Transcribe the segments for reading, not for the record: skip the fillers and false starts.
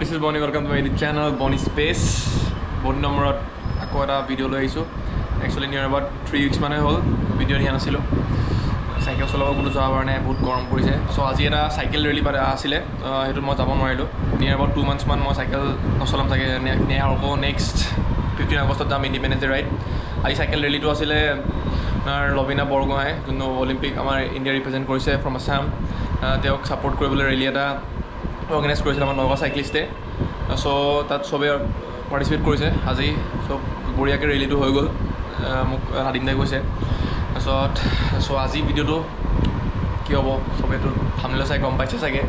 this is Bonnie. Welcome to my channel, Boneyspace. Boni number ako eta video loi aisu. Actually near about 3 weeks mane hol video ni anasilo. Cycle চলাব কোনো যাওয়ার কারণে বহুত গরম পড়িছে so আজি এটা cycle rally পাৰে আসিলে এটো মই যাব নোৱাৰিলো নিয়াৰ about 2 months মান মই সাইকেল নচলাম থাকে নিয়াৰ আকৌ নেক্সট 15 আগষ্টত যাম ইন্ডিপেন্ডেন্স ৰাইড আজি সাইকেল ৰেলিটো আসিলে আমাৰ লবিনা বৰগোহাঁই যোনটো অলিম্পিক আমাৰ ইণ্ডিয়া ৰিপ্ৰেজেন্ট কৰিছে ফ্ৰম আসাম তেওঁক সাপোৰ্ট কৰিবলৈ ৰেলি এটা অৰ্গানাইজ কৰিছিল আমাৰ নগা সাইক্লিষ্টে সো তাত সবে পাৰ্টিসিপেট কৰিছে আজি সব বঢ়িয়াকৈ ৰেলিটো হৈ গ'ল মোক হাদিমদাই কৈছে সো আজি ভিডিওটো কি হ'ব সবেতো থাম্বনেল চাই গম পাইছে চাগে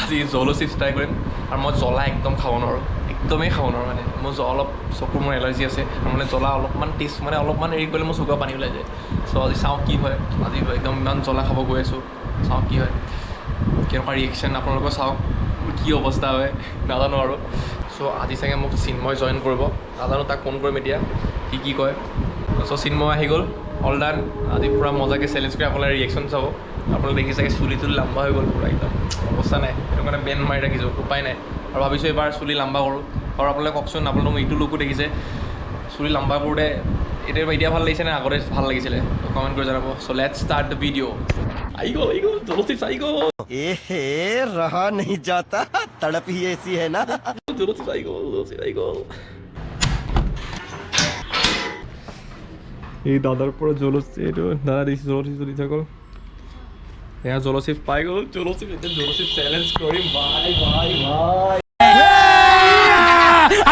আজি জলো চিপছ ট্ৰাই কৰিম আৰু মই জ্বলা একদম খাব নোৱাৰোঁ একদমেই খাব নোৱাৰোঁ মানে মোৰ অলপ চকুৰ মোৰ এলাৰ্জি আছে আৰু মানে জ্বলা অলপমান টেষ্ট মানে অলপমান হেৰি কৰিলে মোৰ চকুৰ পানী ওলাই যায় সো আজি চাওঁ কি হয় আজি একদম ইমান জ্বলা খাব গৈ আছোঁ চাওঁ কি হয় কেনেকুৱা ৰিয়েকশ্যন আপোনালোকৰ চাওক কি অৱস্থা হয় নাজানো আৰু সো আজি চাগে মোক চিন্ময় জইন কৰিব নাজানো তাক ফোন কৰিম এতিয়া কি কয় সো চিন্ময় আহি গ'ল অল ডান আজি পূৰা মজাকৈ চেলেঞ্জ কৰি আপোনাৰ ৰিয়েকশ্যন চাব আপোনালোকে দেখি চাগে চুলিটো লাম্বা হৈ গ'ল পূৰা একদম অৱস্থা নাই সেইটো কাৰণে বেণ্ড মাৰি ৰাখিছোঁ উপায় নাই আৰু ভাবিছোঁ এইবাৰ চুলি লাম্বা কৰোঁ আৰু আপোনালোকে কওকচোন আপোনালোক এইটো লুকো দেখিছে চুলি লাম্বা কৰোঁতে এতিয়া ভাল লাগিছে নে আগতে ভাল লাগিছিলে কমেণ্ট কৰি জনাব চ' লেটছ ষ্টাৰ্ট দ্য ভিডিঅ' আহি গ'ল জলচিপছ আহি গ'ল এহে ৰহা नहीं जाता तड़प ही ऐसी है ना জলচিপছ আহি গ'ল এই দাদাৰ পৰা জলচিপছ এইটো দাদা দিছে জলচিপছ দি থাকল এয়া জলচিপছ পাই গ'ল জলচিপছ এতিয়া জলচিপছ চেলেঞ্জ কৰিম ভাই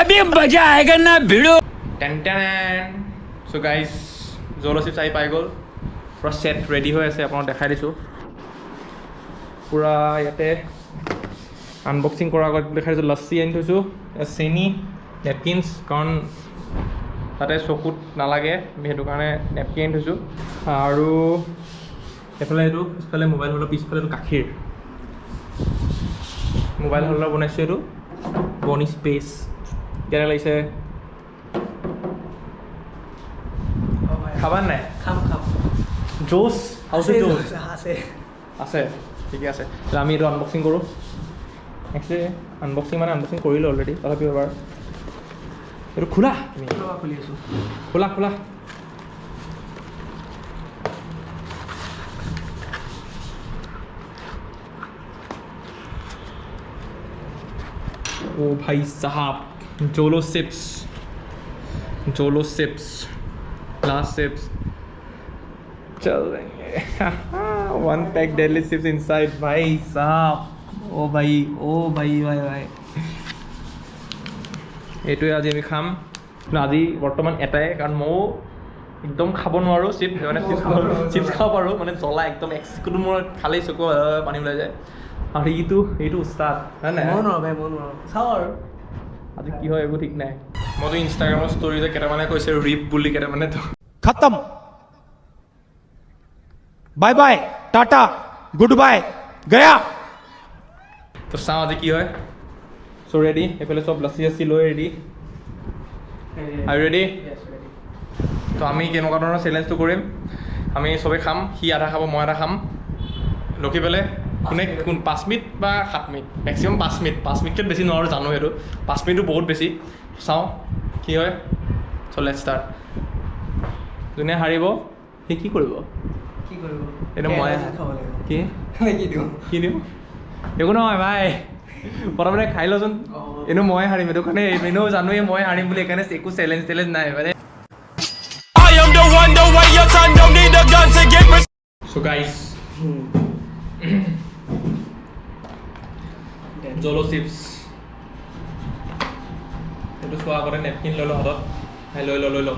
अभी मजा आएगा ना भिड़ो টেন সো গাইজ জলচিপছ আহি পাই গ'ল পূৰা ছেট ৰেডি হৈ আছে আপোনাক দেখাই দিছোঁ পূৰা ইয়াতে আনবক্সিং কৰাৰ আগত দেখাই দিছোঁ লচ্চি আনি থৈছোঁ চেনি নেপকিনছ কাৰণ তাতে চকুত নালাগে আমি সেইটো কাৰণে নেপকিন আনি থৈছোঁ আৰু এইফালে এইটো পিছফালে মোবাইল হ'লৰ পিছফালে এইটো গাখীৰ মোবাইল হ'লৰ বনাইছোঁ এইটো বনিস্পেচ কেনে লাগিছে খাবা নাই খাম জোচ হাউচে জোচ আছে ঠিকে আছে আমি এইটো আনবক্সিং কৰোঁ একচুৱেলি আনবক্সিং মানে আনবক্সিং কৰিলোঁ অলৰেডি তথাপিও এবাৰ এইটো খোলা খুলি আছোঁ খোলা ओ भाई साहब जोलो सिप्स लास्ट सिप्स चल देंगे one pack daily sips inside भाई साहब ओ भाई এইটোৱে আজি আমি খাম আজি বৰ্তমান এটাই কাৰণ ময়ো একদম খাব নোৱাৰোঁ চিপছ মানে চিপছ খাব পাৰোঁ মানে জ্বলা একদম কোনো মোৰ খালেই চকু পানী ওলাই যায় আৰু এইটো উস্তাদ হয় নাই মই নোৱাৰোঁ চাওঁ আৰু আজি কি হয় একো ঠিক নাই মইতো ইনষ্টাগ্ৰামৰ ষ্টৰিতে কেইটামানে কৈছে ৰিপ বুলি কেইটামানে खत्म bye bye tata goodbye गया তো চাওঁ আজি কি হয় চ' ৰেডি এইফালে চব লাচি লৈ ৰেডি আৰু ৰেডি তো আমি কেনেকুৱা ধৰণৰ চেলেঞ্জটো কৰিম আমি চবেই খাম সি আধা খাব মই আধা খাম ৰখি পেলাই কোন 5 মিনিট বা 7 মিনিট মেক্সিমাম 5 মিনিটকৈ বেছি নোৱাৰোঁ জানো সেইটো 5 মিনিটো বহুত বেছি চাওঁ কি হয় চ' লেটছ ষ্টাৰ্ট যোনে হাৰিব সি কি কৰিব এইটো মই কি দিওঁ একো নহয় ভাই প্ৰথমতে খাই লচোন এনেও মই হাৰিম সেইটো কাৰণে এনেও জানোৱেই মই হাৰিম বুলি সেইকাৰণে একো চেলেঞ্জ নাই মানে So guys, জলো চিপছ এইটো চোৱা আগতে নেপকিন লৈ লওঁ হাতত লৈ ল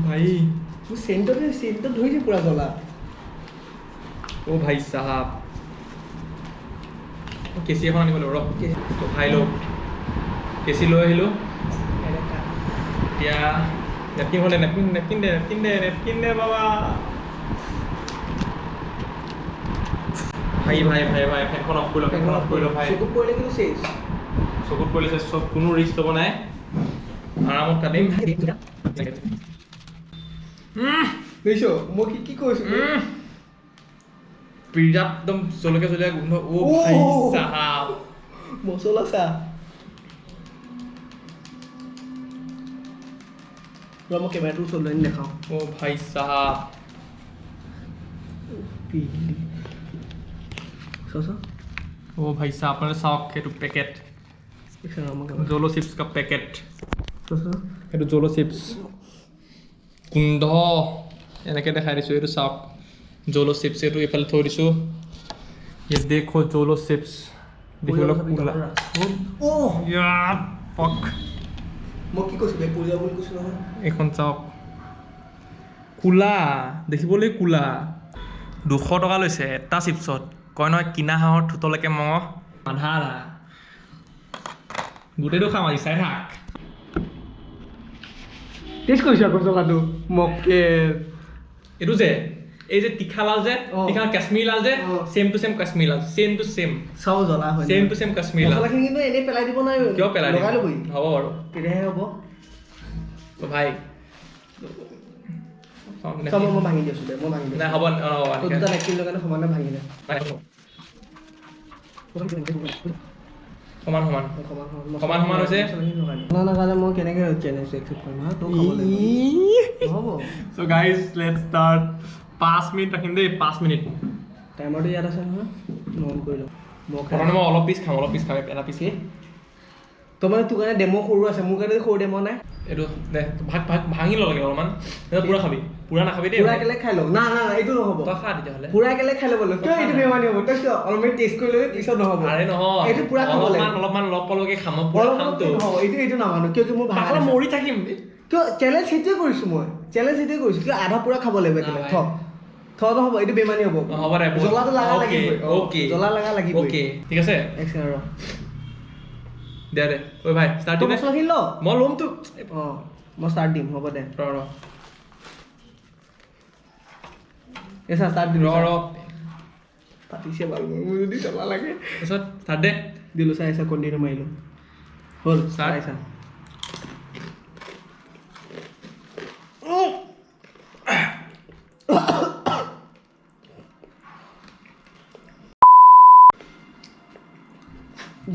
ভাই চেণ্টত ধৰিছে পুৰা জ্বলা ও ভাই সাহাব কেচি এখন আনিব লাগিব ভাই লওঁ কেচি লৈ আহিলোঁ এতিয়া নেপকিন দে বাবা ভাই ফেনখন অফ কৰি ল ভাই চকুত পৰিলে কিন্তু চেচ চকুত পৰিলে চব কোনো ৰিস্ক ল'ব নাই আৰামত কাটিম বুজিছ মই কি কৈছো বিৰাট একদম জলকীয়া জলকীয়া গোন্ধ ভাই চাহাব মছলা চা মই কেমেৰাটো চলাই দেখাওঁ ভাই চাহাব ভাই চাহাব আপোনালোকে চাওক সেইটো পেকেট জলো চিপছ কা পেকেট সেইটো জলো চিপছ গোন্ধ এনেকৈ দেখাই দিছোঁ এইটো চাওক জলো চিপছ এইটো এইফালে থৈ দিছোঁ ये देखो जोलो चिप्स দেখিবলৈ কুলা পক মই কি কৈছোঁ বে পুৰিয়া বুলি কৈছোঁ নহয় এইখন চাওক কুলা দেখিবলৈ কুলা 200 টকা লৈছে এটা চিপছত কয় নহয় কিনা হাঁহৰ ঠোঁটলৈকে মঙহ আধা আধা গোটেইটো খাম আজি চাই থাক টেষ্ট কৰিছোঁ আকৌ জলাটো মকেট এইটো যে এই যে তীখা লাল যে তীখা কাশ্মীৰী লাল যে same to same Kashmiri Lal same to same চাও জ্বলা হয় সেম টু সেম কাশ্মীৰী লাল মছলাখিনি কিন্তু এনেই পেলাই দিব নাই কিয় পেলাই লগাই ল'বি হ'ব বাৰু তেতিয়াহে হ'ব ভাই চাব মই ভাঙি দিছোঁ দে মই ভাঙি দিছোঁ নাই হ'ব দুটা নেকিন লগানে সমানে ভাঙি দে সমান সমান সমান সমান হৈছে নাগালে মই কেনেকৈ চেলেঞ্জ একচেপ্ট কৰিম হা তোক খাব লাগিব হ'ব চ' গাইজ লেটছ ষ্টাৰ্ট 5 মিনিট ৰাখিম দেই 5 মিনিট টাইমাৰটো ইয়াত আছে নহয় মন কৰি লওঁ প্ৰথমে মই অলপ পিচ খাম এটা পিচ তই মানে তোৰ কাৰণে ডেম' সৰু আছে মোৰ কাৰণে সৰু ডেম' নাই এইটো দে ভাঙি ল লাগে অলপমান পুৰা খাবি পুৰা নাখাবি দেই পুৰা একেলগে খাই লওঁ না এইটো নহ'ব তই খা তেতিয়াহ'লে পুৰা একেলগে খাই ল'ব লাগিব কিয় এইটো বেমাৰী হ'ব তই কিয় অলপমান টেষ্ট কৰি ল'বি পিছত নহ'ব আৰে নহয় এইটো পুৰা খাব লাগিব অলপমান লগ পলকে খাম পুৰা খামতো এইটো নামানো কিয় কি মোৰ ভাল পাকলা মৰি থাকিম কিয় চেলেঞ্জ সেইটোৱে কৰিছোঁ মই চেলেঞ্জ সেইটোৱে কৰিছোঁ কিয় আধা পুৰা খাব লাগিব একেলগে থ নহ'ব এইটো বেমাৰী হ'ব হ'ব দে জ্বলাটো লাগা লাগিব অ'কে জ্বলা লাগা লাগিব অ'কে ঠিক আছে এক ছেকেণ্ড ৰ দে ঐ ভাই ষ্টাৰ্ট দিম মছলাখিনি ল মই ল'ম তো অঁ মই ষ্টাৰ্ট দিম হ'ব দে ৰ এছা ষ্টাৰ্ট দিম ৰ পাতিছে বাৰু মোৰ যদি জ্বলা লাগে তাৰপিছত ষ্টাৰ্ট দে দিলোঁ চাই আছা কণ্টিনিউ মাৰিলোঁ হ'ল Start. চাই আছা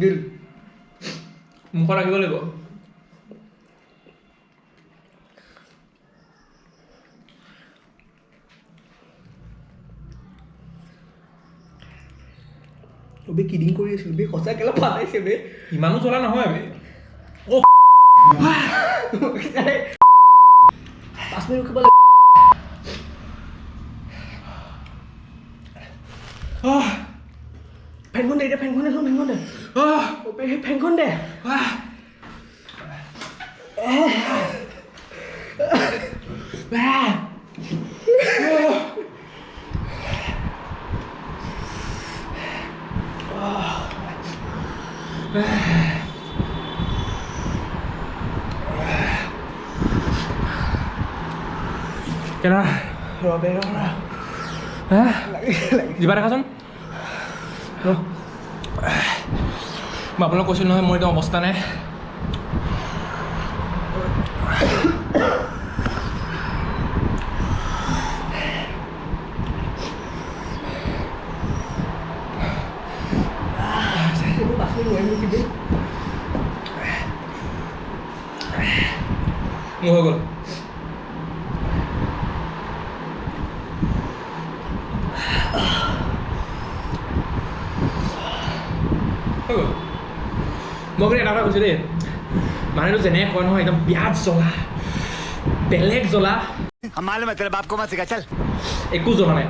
দিল মুখত ৰাখিব লাগিব বে কিডিং কৰি আছিলোঁ বে সঁচা কেলা পালাইছে বে ইমানো জ্বলা নহয় বে অ' 5 মিনিট ৰখিব লাগিব ফেনখন দে এতিয়া ফেনখন দে সেই ফেনখন দে কেনা ৰবে জিভা দেখাচোন মই আপোনালোক কৈছোঁ নহয় মোৰ এতিয়া অৱস্থা নাই মোৰ হৈ গ'ল মই কিন্তু এটা কথা কৈছোঁ দেই মানুহটো যেনেকৈ কয় নহয় একদম বিৰাট জ্বলা বেলেগ জ্বলা मालूम है तेरे बाप को मत सिखा चल একো জ্বলা নাই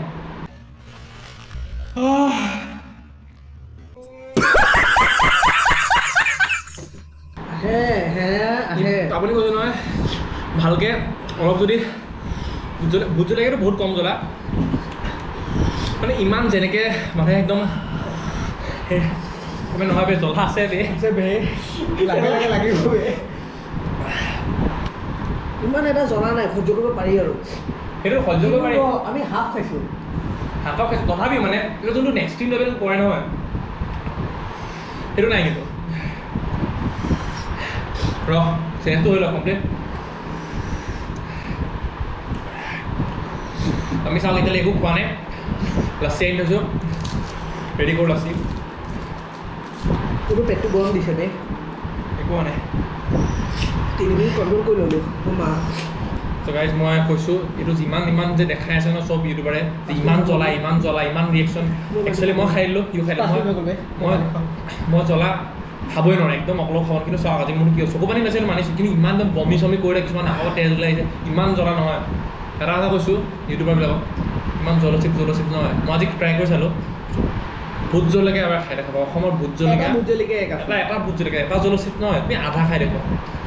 আপুনি কৈছে নহয় ভালকৈ অলপ যদি ভোট জলকীয়াটো বহুত কম জ্বলা মানে ইমান যেনেকৈ মানুহে একদম নহয় বে জ্বলা আছে বে লাগিব ইমান এটা জ্বলা নাই সহ্য কৰিব পাৰি আৰু সেইটো সহ্য কৰিব পাৰি আমি হাফ খাইছোঁ হাতক খাইছোঁ তথাপি মানে এইটো যোনটো নেক্সট লেভেল কৰে নহয় সেইটো নাই কিন্তু ৰ চেঞ্জটো হৈ লওক কমপ্লিট আমি চাওঁ এতিয়ালৈ একো খোৱা নাই লাচি আনি থৈছোঁ ৰেডি কৰোঁ লাচি তোৰ পেটটো গৰম দিছে দেই একো হোৱা নাই 3 মিনিট কণ্ট্ৰল কৰি ল'লোঁ মা চ' গাইজ মই কৈছোঁ এইটো যিমান যে দেখাই আছে ন চব ইউটিউবাৰে ইমান জ্বলা ইমান ৰিয়েকশ্যন একচুৱেলি মই খাই দিলোঁ সিও খাই দিলোঁ মই জ্বলা খাবই নোৱাৰোঁ একদম অকল খাওঁ কিন্তু চাওক আজি মোৰ কি চকু পানী নাছিল মানিছোঁ কিন্তু ইমান একদম বমি চমি কৰি কিছুমান আকৌ তেজ ওলাই আহিছে ইমান জ্বলা নহয় এটা কথা কৈছোঁ ইউটিউবাৰবিলাকক ইমান জলচিপ নহয় মই আজি ট্ৰাই কৰি চালোঁ ভোট জলকীয়া এবাৰ খাই দেখাব অসমৰ ভোট জলকীয়া এটা ভোট জলকীয়া এটা জলচিপ নহয় তুমি আধা খাই দেখুৱা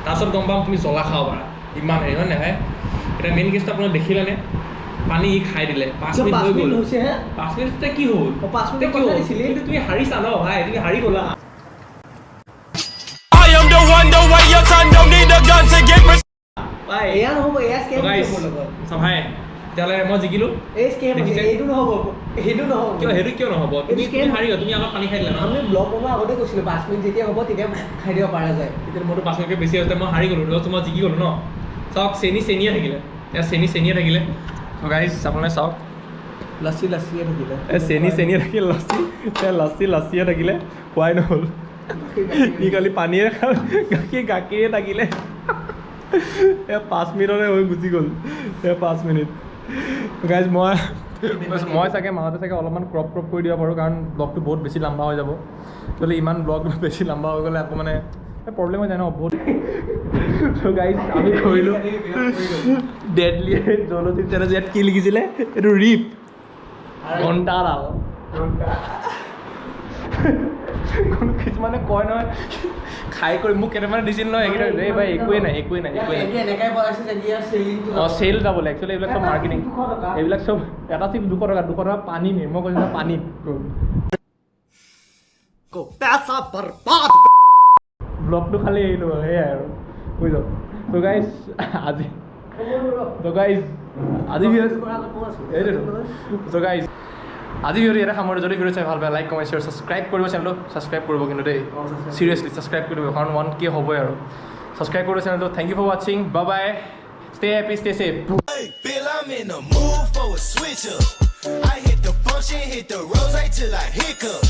তাৰপিছত গম পাম তুমি জ্বলা খাব পাৰা ইমান হেৰি হয় নাখায় এতিয়া মেইন কেছটো আপোনাক দেখিলেনে পানী খাই দিলে 5 মিনিট হৈ গ'ল 5 মিনিটতে কি হ'ল 5 মিনিট কি দিছিলি কিন্তু তুমি হাৰিছা ন ভাই তুমি হাৰি গ'লা I am the one, the way your son don't need a gun to get rich. ভাই এয়া নহ'ব এয়া স্কেম হ'ব লগত চাওঁ ভাই তেতিয়াহ'লে মই জিকিলোঁ এই স্কেম আছে এইটো নহ'ব সেইটো নহ'ব সেইটো কিয় নহ'ব তুমি হাৰি গ'লা তুমি আগত পানী খাই দিলা ন আমি ব্লগ বনোৱাৰ আগতে কৈছিলোঁ 5 মিনিট যেতিয়া হ'ব তেতিয়া খাই দিব পৰা যায় তেতিয়া মোৰতো 5 মিনিটকৈ বেছি হৈছে মই হাৰি গ'লোঁ তো মই জিকি গ'লোঁ ন চাওক চেনিয়ে থাকিলে এতিয়া চেনিয়ে থাকিলে ত' গাইজ আপোনালোকে চাওক লাচিয়ে থাকিলে চেনিয়ে থাকিলে লাচিয়ে থাকিলে খোৱাই নহ'ল ই কালি পানীয়ে গাখীৰে থাকিলে 5 মিনিটতে হৈ গুচি গ'ল 5 মিনিট গাইজ মই চাগে মাজতে চাগে অলপমান ক্ৰপ কৰি দিব পাৰোঁ কাৰণ ব্লগটো বহুত বেছি লাম্বা হৈ যাব গ'লে ইমান ব্লগ বেছি লাম্বা হৈ গ'লে আকৌ মানে প্ৰব্লেম হৈ যায় ন বহুত গাইজ আমি কৰিলোঁ ডেডলি জলচিপ চেনেল ইয়াত কি লিখিছিলে এইটো ৰিপ ঘণ্টা কিছুমানে কয় নহয় খাই কৰি মোক কেইটামানে দিছিল নহয় এইকেইটা এই ভাই একোৱেই নাই অঁ চেল যাবলৈ একচুৱেলি এইবিলাক চব মাৰ্কেটিং এইবিলাক চব এটা চিপ 200 টকা পানী নিয়ে মই কৈছোঁ পানী ব্লগটো খালি আহিলোঁ সেয়াই আৰু বুজিছ ত' গাইজ আজি ভিডিঅ'টো ইয়াতে সামৰি যদি ভিডিঅ' চাই ভাল পায় লাইক কমেণ্ট শ্বেয়াৰ ছাবস্ক্ৰাইব কৰিব চেনেলটো ছাবস্ক্ৰাইব কৰিব কিন্তু দেই চিৰিয়াছলি ছাবস্ক্ৰাইব কৰিব কাৰণ 1K হ'বই আৰু ছাবস্ক্ৰাইব কৰিব চেনেলটো থেংক ইউ ফৰ ৱাচিং bye stay happy stay safe Hey, Bill, I'm in the mood for a switch up. I hit the function, hit the rose till I hiccup.